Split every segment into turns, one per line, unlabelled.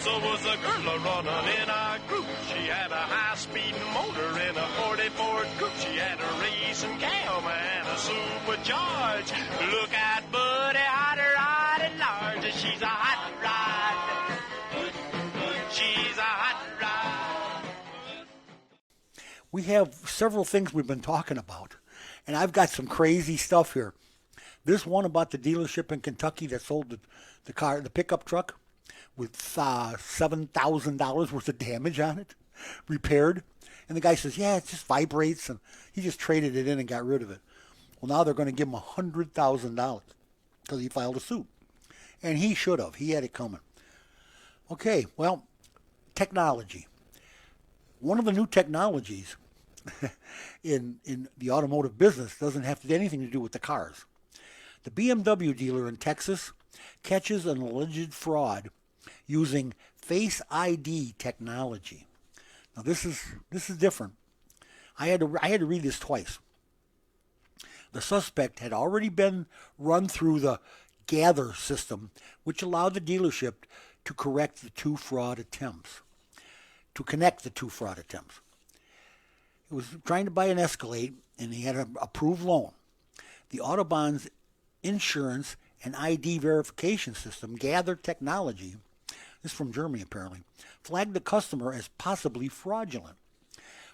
Was a girl running in a group. She had a high-speed motor in a 40 Ford Coupe. She had a racing cam and a supercharged. Look at Buddy, hot rod and large. She's a hot rod. She's a hot rod.
We have several things we've been talking about, and I've got some crazy stuff here. This one about the dealership in Kentucky that sold the car, the pickup truck, with $7,000 worth of damage on it, repaired. And the guy says, yeah, it just vibrates, and he just traded it in and got rid of it. Well, now they're going to give him $100,000 because he filed a suit. And he should have. He had it coming. Okay, well, technology. One of the new technologies in the automotive business doesn't have anything to do with the cars. The BMW dealer in Texas catches an alleged fraud using Face ID technology. Now this is different. I had to read this twice. The suspect had already been run through the Gather system, which allowed the dealership to connect the two fraud attempts. It was trying to buy an Escalade, and he had an approved loan. The Autobahn's insurance and ID verification system, Gather technology, this is from Germany apparently, flagged the customer as possibly fraudulent.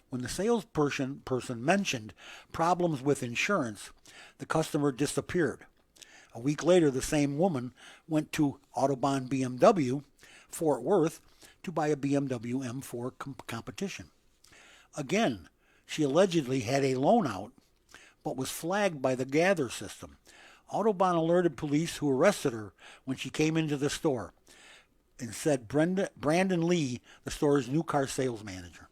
When the salesperson mentioned problems with insurance, the customer disappeared. A week later, the same woman went to Autobahn BMW, Fort Worth, to buy a BMW M4 competition. Again, she allegedly had a loan out, but was flagged by the Gather system. Autobahn alerted police, who arrested her when she came into the store, and said Brandon Lee, the store's new car sales manager.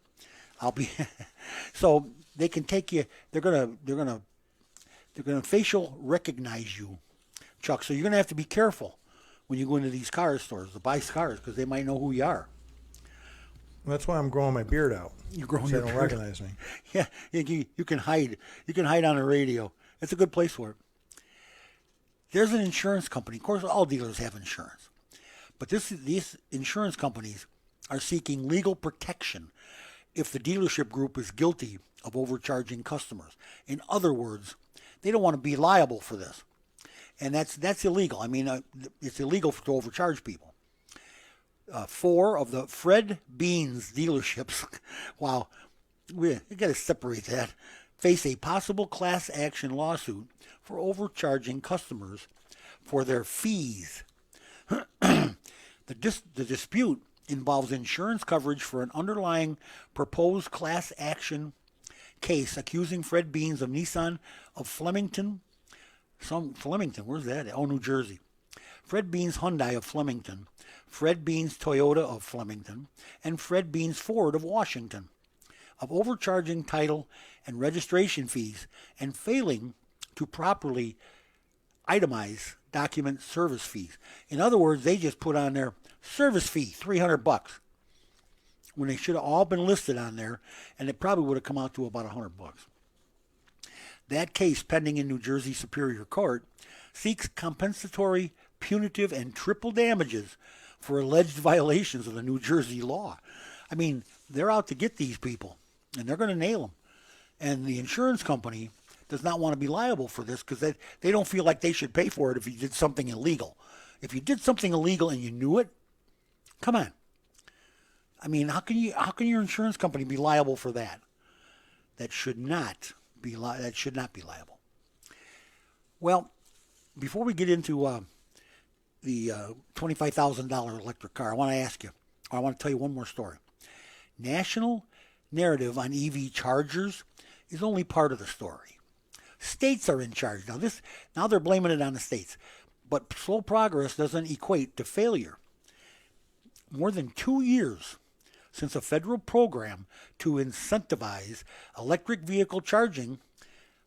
So they can take you. They're gonna facial recognize you, Chuck. So you're gonna have to be careful when you go into these car stores to buy cars because they might know who you are.
That's why I'm growing my beard out.
You're growing
so
your
they don't
beard.
recognize me.
Yeah, you can hide. You can hide on the radio. It's a good place for it. There's an insurance company. Of course, all dealers have insurance. But these insurance companies are seeking legal protection if the dealership group is guilty of overcharging customers. In other words, they don't want to be liable for this. And that's illegal. I mean, it's illegal to overcharge people. 4 of the Fred Beans dealerships, wow, we got to separate that, face a possible class action lawsuit for overcharging customers for their fees. The dispute involves insurance coverage for an underlying proposed class action case accusing Fred Beans of Nissan of Flemington. Where's that? Oh, New Jersey. Fred Beans Hyundai of Flemington, Fred Beans Toyota of Flemington, and Fred Beans Ford of Washington of overcharging title and registration fees and failing to properly itemize document service fees. In other words, they just put on their service fee, $300, when they should have all been listed on there, and it probably would have come out to about $100. That case, pending in New Jersey Superior Court, seeks compensatory, punitive, and triple damages for alleged violations of the New Jersey law. I mean, they're out to get these people, and they're going to nail them. And the insurance company does not want to be liable for this because they don't feel like they should pay for it if you did something illegal. If you did something illegal and you knew it, come on. I mean, how can your insurance company be liable for that? That should not be liable. Well, before we get into the $25,000 electric car, I want to tell you one more story. National narrative on EV chargers is only part of the story. States are in charge. Now they're blaming it on the states. But slow progress doesn't equate to failure. More than 2 years since a federal program to incentivize electric vehicle charging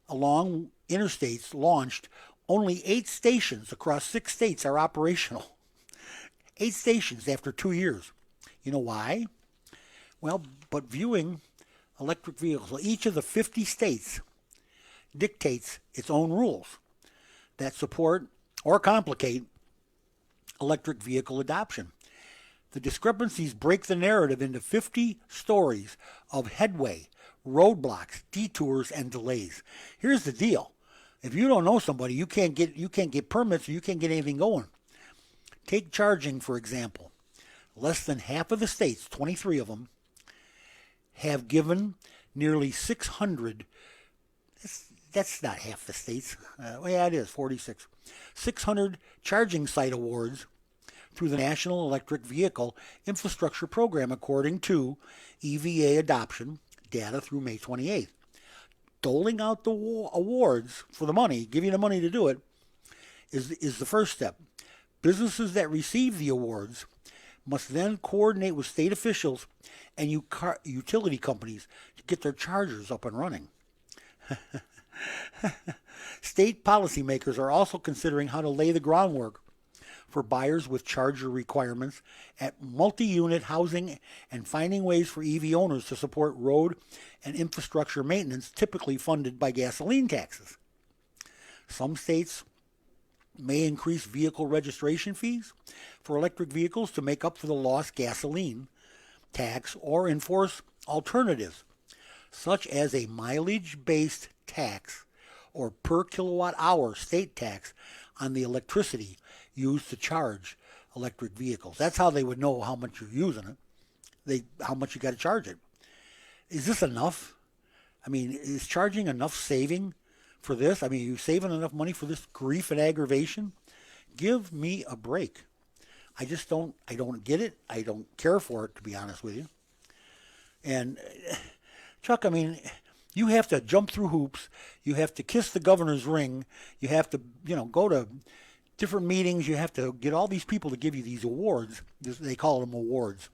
along interstates launched, only 8 stations across 6 states are operational. 8 stations after 2 years. You know why? Well, but viewing electric vehicles, each of the 50 states dictates its own rules that support or complicate electric vehicle adoption. The discrepancies break the narrative into 50 stories of headway, roadblocks, detours, and delays. Here's the deal. If you don't know somebody, you can't get permits or you can't get anything going. Take charging, for example. Less than half of the states, 23 of them, have given nearly 600. That's not half the states. Yeah, it is, 46. 600 charging site awards through the National Electric Vehicle Infrastructure Program, according to EVA adoption data through May 28th. Doling out the awards for the money, giving the money to do it, is the first step. Businesses that receive the awards must then coordinate with state officials and utility companies to get their chargers up and running. State policymakers are also considering how to lay the groundwork for buyers with charger requirements at multi-unit housing and finding ways for EV owners to support road and infrastructure maintenance typically funded by gasoline taxes. Some states may increase vehicle registration fees for electric vehicles to make up for the lost gasoline tax or enforce alternatives, such as a mileage-based tax or per kilowatt hour state tax on the electricity used to charge electric vehicles. That's how they would know how much you're using it, how much you got to charge it. Is this enough? I mean, is charging enough saving for this? I mean, are you saving enough money for this grief and aggravation? Give me a break. I don't get it. I don't care for it, to be honest with you. And Chuck, I mean, you have to jump through hoops. You have to kiss the governor's ring. You have to, go to different meetings. You have to get all these people to give you these awards. They call them awards.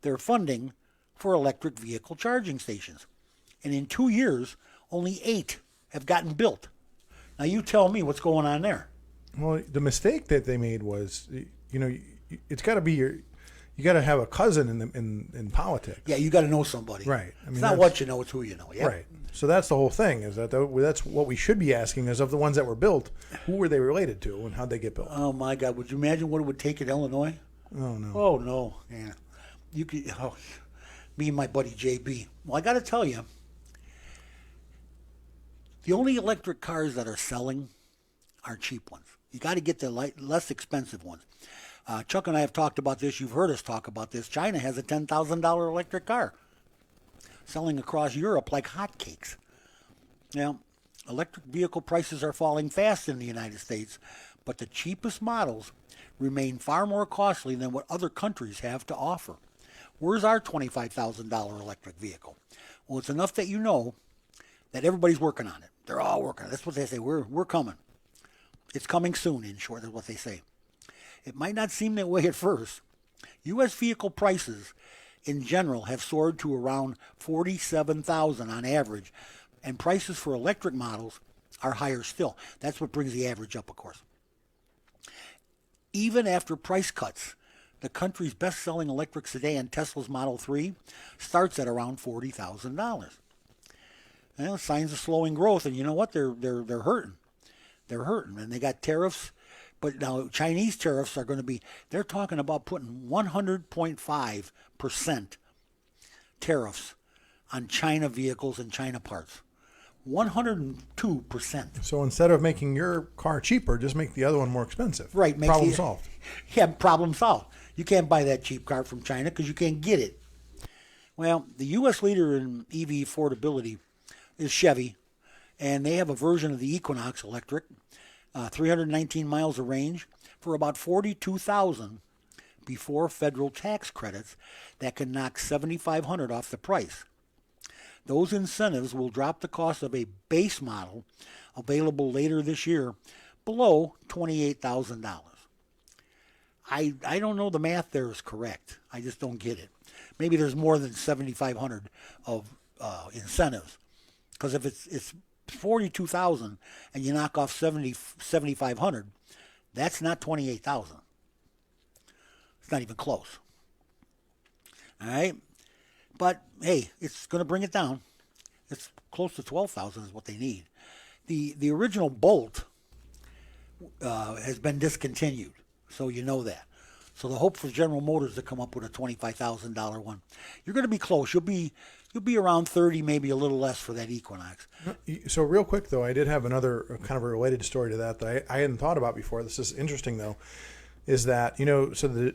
They're funding for electric vehicle charging stations. And in 2 years, only 8 have gotten built. Now you tell me what's going on there.
Well, the mistake that they made was, it's got to be you got to have a cousin in politics.
Yeah, you got to know somebody.
Right. I mean,
it's not what you know, it's who you know. Yeah.
Right. So that's the whole thing. Is that's what we should be asking is of the ones that were built, who were they related to and how'd they get built?
Oh my God! Would you imagine what it would take in Illinois?
Oh no.
Oh no. Yeah. You could. Oh, me and my buddy JB. Well, I got to tell you, the only electric cars that are selling are cheap ones. You got to get the less expensive ones. Chuck and I have talked about this. You've heard us talk about this. China has a $10,000 electric car selling across Europe like hotcakes. Now, electric vehicle prices are falling fast in the United States, but the cheapest models remain far more costly than what other countries have to offer. Where's our $25,000 electric vehicle? Well, it's enough that you know that everybody's working on it. They're all working on it. That's what they say. We're coming. It's coming soon, in short, is what they say. It might not seem that way at first. U.S. vehicle prices in general have soared to around $47,000 on average, and prices for electric models are higher still. That's what brings the average up, of course. Even after price cuts, the country's best-selling electric sedan, Tesla's Model 3, starts at around $40,000. Well, signs of slowing growth, and you know what? They're hurting. They're hurting, and they got tariffs. But now Chinese tariffs are going to be, they're talking about putting 100.5% tariffs on China vehicles and China parts. 102%.
So instead of making your car cheaper, just make the other one more expensive.
Right.
Problem solved.
Yeah, problem solved. You can't buy that cheap car from China because you can't get it. Well, the U.S. leader in EV affordability is Chevy, and they have a version of the Equinox electric, 319 miles of range for about $42,000 before federal tax credits that can knock $7,500 off the price. Those incentives will drop the cost of a base model available later this year below $28,000. I don't know the math there is correct. I just don't get it. Maybe there's more than $7,500 of incentives, because if it's $42,000 and you knock off $7,500, that's not $28,000. It's not even close. All right, but hey, it's going to bring it down. It's close to $12,000 is what they need. the original Bolt has been discontinued, so you know that. So the hope for General Motors to come up with a $25,000 one, you're going to be close. You'll be around 30, maybe a little less for that Equinox.
So real quick though, I did have another kind of a related story to that I hadn't thought about before. This is interesting though, is that so the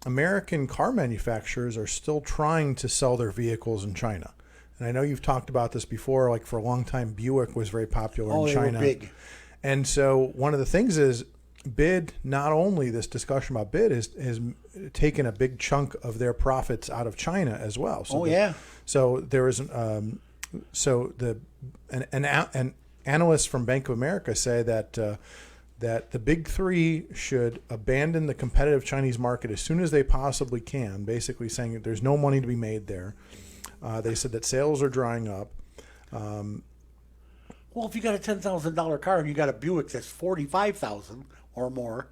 American car manufacturers are still trying to sell their vehicles in China. And I know you've talked about this before. Like for a long time, Buick was very popular in China.
They were big.
And so one of the things is BID, not only this discussion about BID has taken a big chunk of their profits out of China as well. So So there is an analysts from Bank of America say that that the big three should abandon the competitive Chinese market as soon as they possibly can, basically saying that there's no money to be made there. They said that sales are drying up.
Well, if you got a $10,000 car and you got a Buick that's $45,000 or more,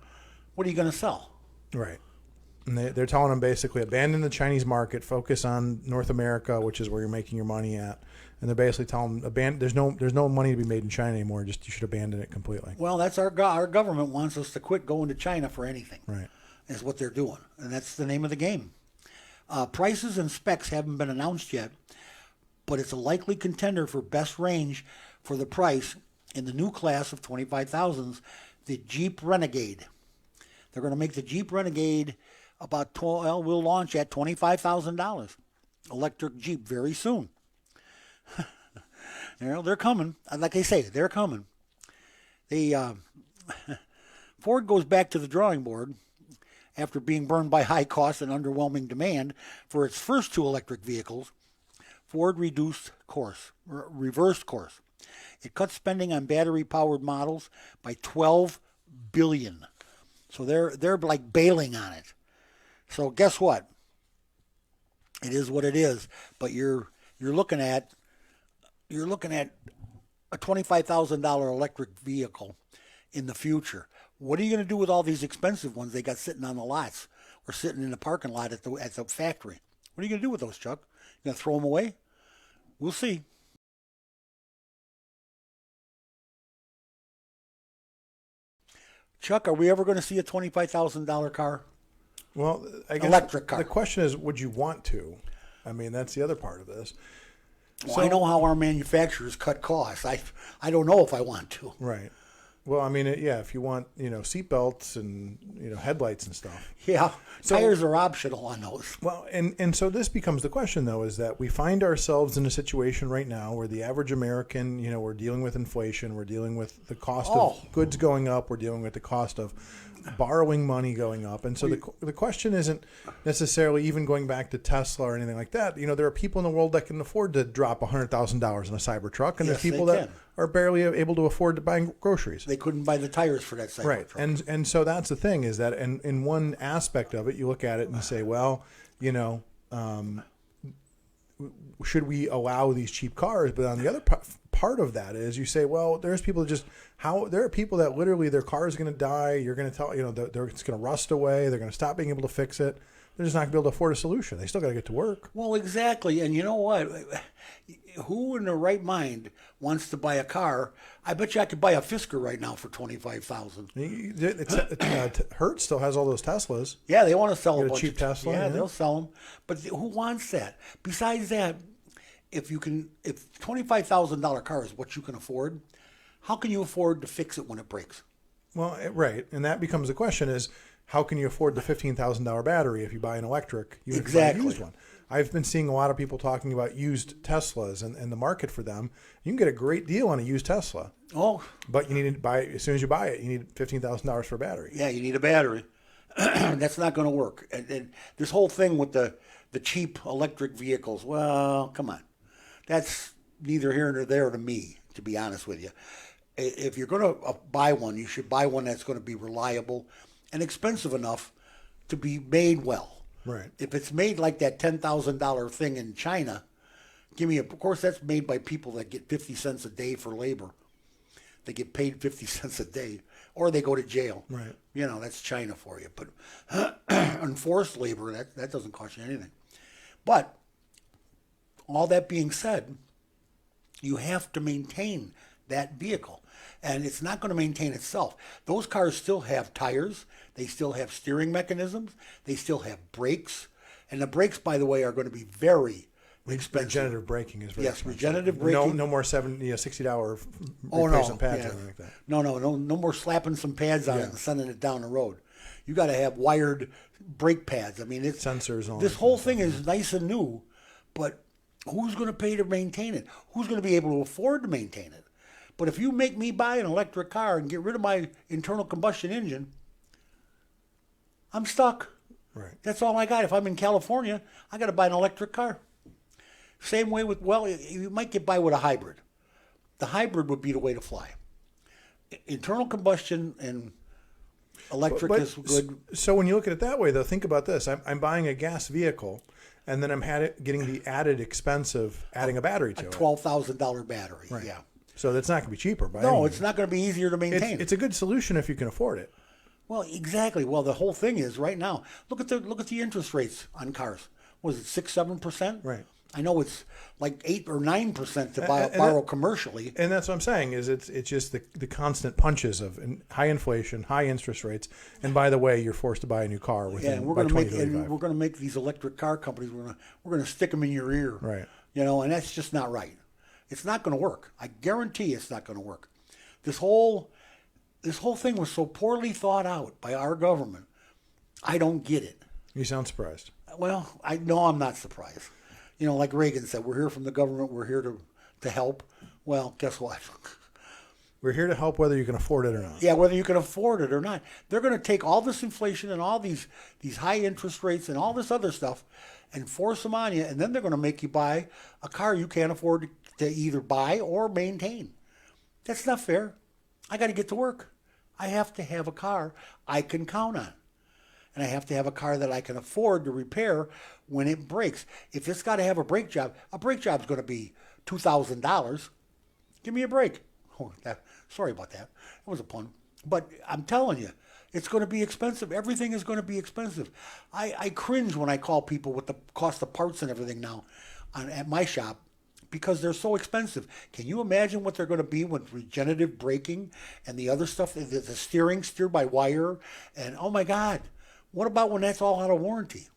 what are you going to sell?
Right. And they're telling them basically abandon the Chinese market, focus on North America, which is where you're making your money at. And they're basically telling them there's no money to be made in China anymore. Just you should abandon it completely.
Well, that's our government wants us to quit going to China for anything.
Right.
Is what they're doing, and that's the name of the game. Prices and specs haven't been announced yet, but it's a likely contender for best range for the price in the new class of 25,000s, the Jeep Renegade. They're going to make the Jeep Renegade will launch at $25,000. Electric Jeep very soon. They're coming. Like I say, they're coming. Ford goes back to the drawing board after being burned by high costs and underwhelming demand for its first two electric vehicles. Ford reversed course. It cut spending on battery-powered models by $12 billion. So they're like bailing on it. So guess what? It is what it is. But you're looking at a $25,000 electric vehicle in the future. What are you going to do with all these expensive ones they got sitting on the lots or sitting in the parking lot at the factory? What are you going to do with those, Chuck? You going to throw them away? We'll see. Chuck, are we ever going to see a $25,000 car?
Well, I guess
electric car.
The question is, would you want to? I mean, that's the other part of this.
Well, so, I know how our manufacturers cut costs. I don't know if I want to.
Right. Well, I mean, if you want, seatbelts and, headlights and stuff.
Yeah, tires are optional on those.
Well, and so this becomes the question, though, is that we find ourselves in a situation right now where the average American, we're dealing with inflation, we're dealing with the cost of goods going up, we're dealing with the cost of borrowing money going up. And so the question isn't necessarily even going back to Tesla or anything like that. There are people in the world that can afford to drop $100,000 on a Cybertruck, and there's people that are barely able to afford to buy groceries.
They couldn't buy the tires for that Cybertruck.
Right. And so that's the thing, is that in one aspect of it, you look at it and you say, well, should we allow these cheap cars? But on the other part of that is you say, well, there's people that there are people that literally their car is going to die. You're going to tell, it's going to rust away. They're going to stop being able to fix it. They're just not going to be able to afford a solution. They still got to get to work.
Well, exactly. And you know what? Who in their right mind wants to buy a car? I bet you I could buy a Fisker right now for $25,000.
Hertz still has all those Teslas.
Yeah, they want to sell a bunch
cheap Tesla.
Yeah, they'll sell them. But who wants that? Besides that, if $25,000 car is what you can afford, how can you afford to fix it when it breaks?
Well, right, and that becomes the question: is how can you afford the $15,000 battery if you buy an electric? You buy a used one. I've been seeing a lot of people talking about used Teslas and the market for them. You can get a great deal on a used Tesla.
Oh.
But you need to buy, as soon as you buy it, you need $15,000 for a battery.
Yeah, you need a battery. That's not going to work. And this whole thing with the cheap electric vehicles, well, come on. That's neither here nor there to me, to be honest with you. If you're going to buy one, you should buy one that's going to be reliable and expensive enough to be made well.
Right.
If it's made like that $10,000 thing in China, of course that's made by people that get 50 cents a day for labor. They get paid 50 cents a day, or they go to jail.
Right.
That's China for you. But enforced labor, that doesn't cost you anything. But all that being said, you have to maintain that vehicle. And it's not going to maintain itself. Those cars still have tires. They still have steering mechanisms. They still have brakes. And the brakes, by the way, are going to be very expensive.
Regenerative braking is very expensive.
Regenerative braking.
No more $60
Oh,
replacement pads or anything like that.
No more slapping some pads on it and sending it down the road. You got to have wired brake pads. I mean, it's
sensors on
this whole thing is nice and new, but who's going to pay to maintain it? Who's going to be able to afford to maintain it? But if you make me buy an electric car and get rid of my internal combustion engine, I'm stuck.
Right.
That's all I got. If I'm in California, I got to buy an electric car. Same way with, well, you might get by with a hybrid. The hybrid would be the way to fly. Internal combustion and electric is good.
So when you look at it that way, though, think about this. I'm buying a gas vehicle, and then I'm getting the added expense of adding a battery to it.
$12,000 battery,
Right.
yeah.
So that's not going to be cheaper.
No, it's not going to be easier to maintain.
It's a good solution if you can afford it.
Well, exactly. Well, the whole thing is right now. Look at the interest rates on cars. Was it 6-7%?
Right.
I know it's like 8 or 9% to borrow commercially.
And that's what I'm saying is it's just the constant punches of high inflation, high interest rates, and by the way, you're forced to buy a new car within
and we're
by
going to
2035.
we're going to make these electric car companies. We're going to stick them in your ear.
Right.
And that's just not right. It's not going to work. I guarantee it's not going to work. This whole thing was so poorly thought out by our government. I don't get it.
You sound surprised.
Well, I know I'm not surprised. Like Reagan said, we're here from the government. We're here to help. Well, guess what?
We're here to help whether you can afford it or not.
Yeah, whether you can afford it or not. They're going to take all this inflation and all these high interest rates and all this other stuff and force them on you, and then they're going to make you buy a car you can't afford to either buy or maintain. That's not fair. I got to get to work. I have to have a car I can count on. And I have to have a car that I can afford to repair when it breaks. If it's got to have a brake job's going to be $2,000. Give me a break. Oh, sorry about that. That was a pun. But I'm telling you, it's going to be expensive. Everything is going to be expensive. I cringe when I call people with the cost of parts and everything now at my shop because they're so expensive. Can you imagine what they're going to be with regenerative braking and the other stuff, the steered by wire, and oh my God. What about when that's all out of warranty?